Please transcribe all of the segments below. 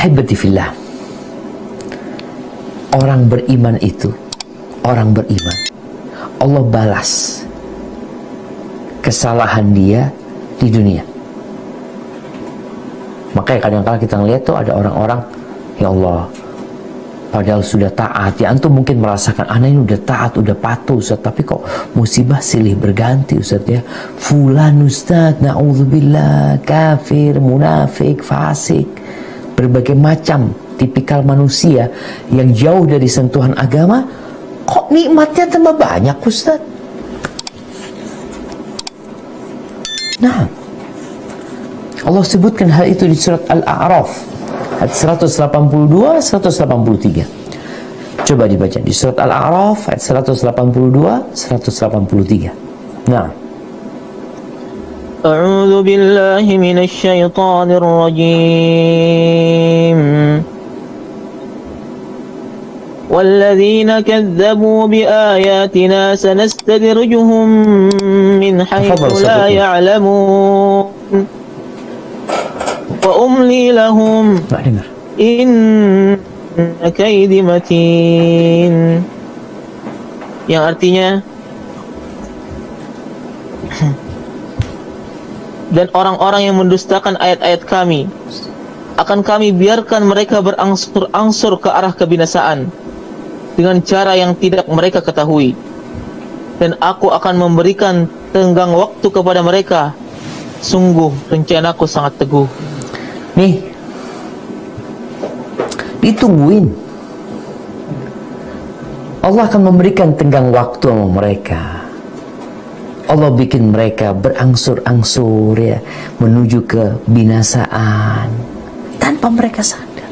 Ahibati fillah, orang beriman itu, orang beriman, Allah balas kesalahan dia di dunia. Makanya kadang-kadang kita ngeliat tuh ada orang-orang, ya Allah, padahal sudah taat. Ya antum mungkin merasakan, anak ini udah taat, udah patuh Ustaz, tapi kok musibah silih berganti Ustaz ya. Fulan Ustaz, na'udzubillah, kafir, munafik, fasik, berbagai macam tipikal manusia yang jauh dari sentuhan agama, kok nikmatnya tambah banyak Ustaz. Nah, Allah sebutkan hal itu di surat Al-A'raf ayat 182, 183. Coba dibaca di surat Al-A'raf ayat 182, 183. Nah, A'udzu billahi minasy syaithanir rajim. والذين كذبوا بآياتنا سنستدرجهم من حيث لا يعلمون وأملي لهم إن كيدي متين. Yang artinya, dan orang-orang yang mendustakan ayat-ayat kami akan kami biarkan mereka berangsur-angsur ke arah kebinasaan dengan cara yang tidak mereka ketahui, dan aku akan memberikan tenggang waktu kepada mereka. Sungguh rencanaku sangat teguh. nih, ditungguin. Allah akan memberikan tenggang waktu sama mereka. Allah bikin mereka berangsur-angsur ya menuju ke binasaan tanpa mereka sadar.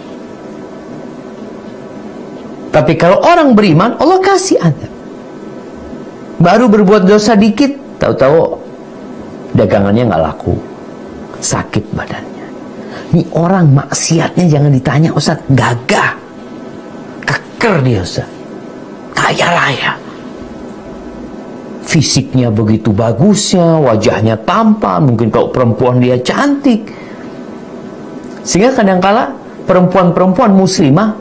Tapi kalau orang beriman, Allah kasih azab. Baru berbuat dosa dikit, tahu-tahu dagangannya nggak laku, sakit badannya. Ini orang maksiatnya jangan ditanya Ustaz, gagah, keker dia Ustaz, kaya raya, fisiknya begitu bagusnya, wajahnya tampan, mungkin kalau perempuan dia cantik. Sehingga kadangkala perempuan-perempuan muslimah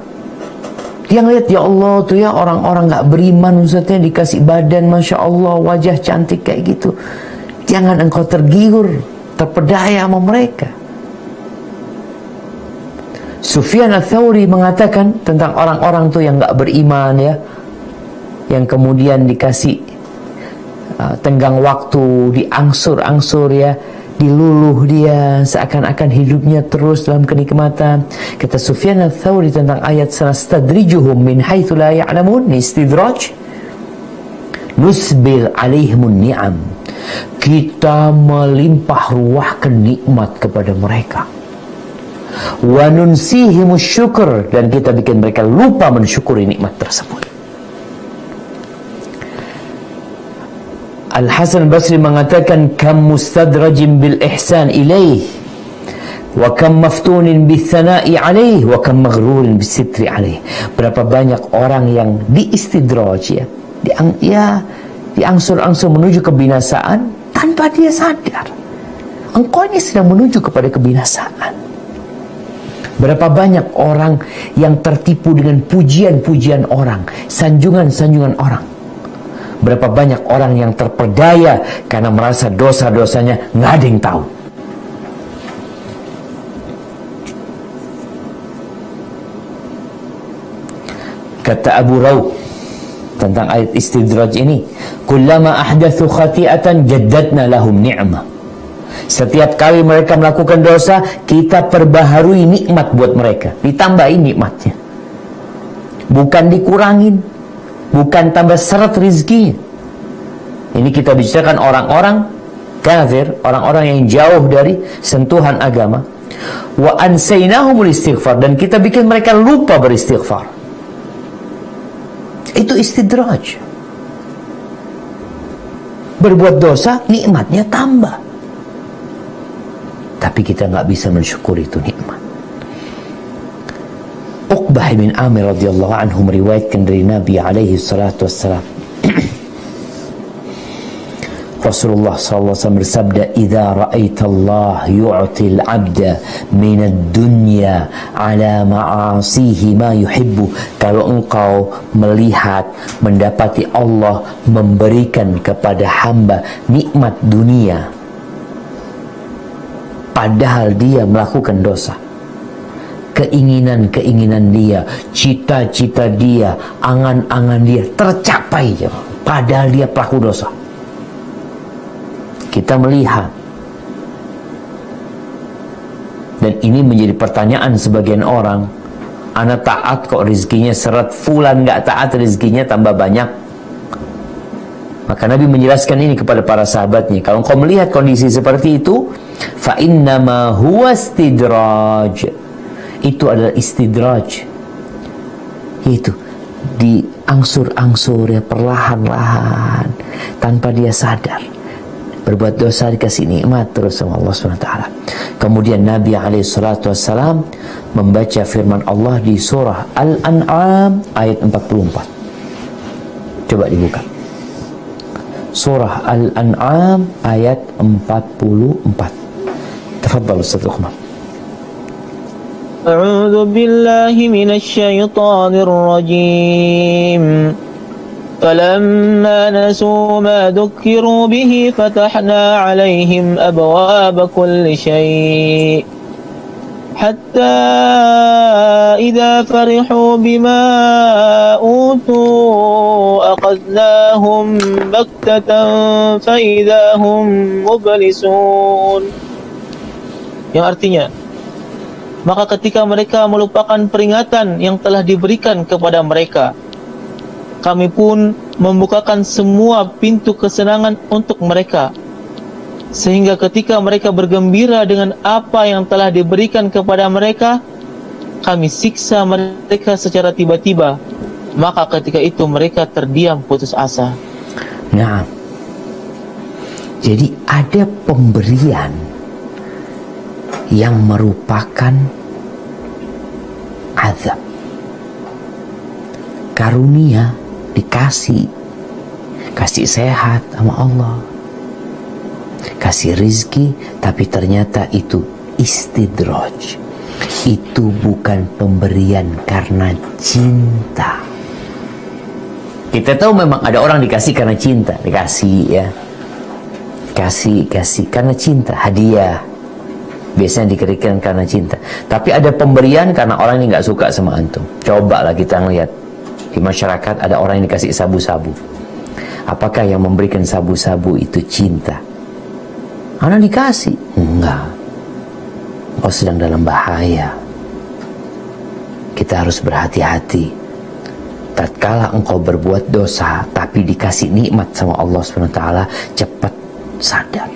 dia ngeliat, ya Allah tuh ya orang-orang gak beriman Ustaznya dikasih badan Masya Allah, wajah cantik kayak gitu. Jangan engkau tergiur, terpedaya sama mereka. Sufyan Ats-Tsauri mengatakan tentang orang-orang tuh yang gak beriman ya, yang kemudian dikasih tenggang waktu, diangsur-angsur ya, diluluh dia, seakan-akan hidupnya terus dalam kenikmatan. Kata Sufyan Ats-Tsauri tentang ayat sanastadrijuhum min haitsu la ya'lamun, istidraj, nusbil alaihimun ni'am, kita melimpah ruahkan nikmat kepada mereka, wa nunsihimus syukur, dan kita bikin mereka lupa mensyukuri nikmat tersebut. Al-Hasan Basri mengatakan, kam mustadrajin bil ihsan ilaih, wa kam maftunin bil thana'i alaih, wa kam maghrurin bil sitri alaih. Berapa banyak orang yang diistidraj ya, diangsur-angsur menuju kebinasaan tanpa dia sadar. Engkau ini sedang menuju kepada kebinasaan. Berapa banyak orang yang tertipu dengan pujian-pujian orang, sanjungan-sanjungan orang. Berapa banyak orang yang terpedaya karena merasa dosa-dosanya nggak ada yang tahu. Kata Abu Rawh tentang ayat istidraj ini, kullama ahdatsu khati'atan jaddadna lahum ni'mah. Setiap kali mereka melakukan dosa, kita perbaharui nikmat buat mereka, ditambahin nikmatnya, bukan dikurangin, bukan tambah seret rizki. Ini kita bicarakan orang-orang kafir, orang-orang yang jauh dari sentuhan agama. Wa ansaynahumul istighfar, dan kita bikin mereka lupa beristighfar. Itu istidraj. Berbuat dosa, nikmatnya tambah, tapi kita nggak bisa mensyukuri itu nikmat. Uqbah bin Amir radhiyallahu anhu meriwayatkan dari Nabi alaihi salatu wassalam, Rasulullah SAW bersabda, "Idza ra'aita Allah yu'til 'abda min ad-dunya 'ala ma'asihi ma yuhibbu." Kalau engkau melihat, mendapati Allah memberikan kepada hamba nikmat dunia padahal dia melakukan dosa, keinginan-keinginan dia, cita-cita dia, angan-angan dia tercapai padahal dia pelaku dosa. Kita melihat, dan ini menjadi pertanyaan sebagian orang, ana taat kok rezekinya seret, fulan gak taat rezekinya tambah banyak. Maka Nabi menjelaskan ini kepada para sahabatnya, kalau engkau melihat kondisi seperti itu, fa innama huwa istidraj, itu adalah istidraj, yaitu diangsur-angsur ya, perlahan-lahan tanpa dia sadar. Berbuat dosa dikasih nikmat terus sama Allah SWT. Kemudian Nabi SAW membaca firman Allah di surah Al-An'am ayat 44. Coba dibuka. Surah Al-An'am ayat 44. Tafadhal Ustaz Uqman. A'udzu billahi minasy syaithanir rajim. فلما نسوا ما ذكروا به فتحنا عليهم أبواب كل شيء حتى إذا فرحوا بما أوتوا أخذناهم بغتة فإذا هم مبلسون. Yang artinya, maka ketika mereka melupakan peringatan yang telah diberikan kepada mereka, kami pun membukakan semua pintu kesenangan untuk mereka, sehingga ketika mereka bergembira dengan apa yang telah diberikan kepada mereka, kami siksa mereka secara tiba-tiba. Maka ketika itu mereka terdiam putus asa. Nah, jadi ada pemberian yang merupakan azab, karunia, dikasih sehat sama Allah, kasih rizki, tapi ternyata itu istidraj, itu bukan pemberian karena cinta. Kita tahu memang ada orang dikasih karena cinta, dikasih ya, kasih karena cinta, hadiah biasanya diberikan karena cinta. Tapi ada pemberian karena orang ini nggak suka sama antum. Cobalah kita ngelihat di masyarakat ada orang yang dikasih sabu-sabu. Apakah yang memberikan sabu-sabu itu cinta? Anak dikasih? Enggak. Engkau sedang dalam bahaya. Kita harus berhati-hati. Tatkala engkau berbuat dosa tapi dikasih nikmat sama Allah SWT, cepat sadar.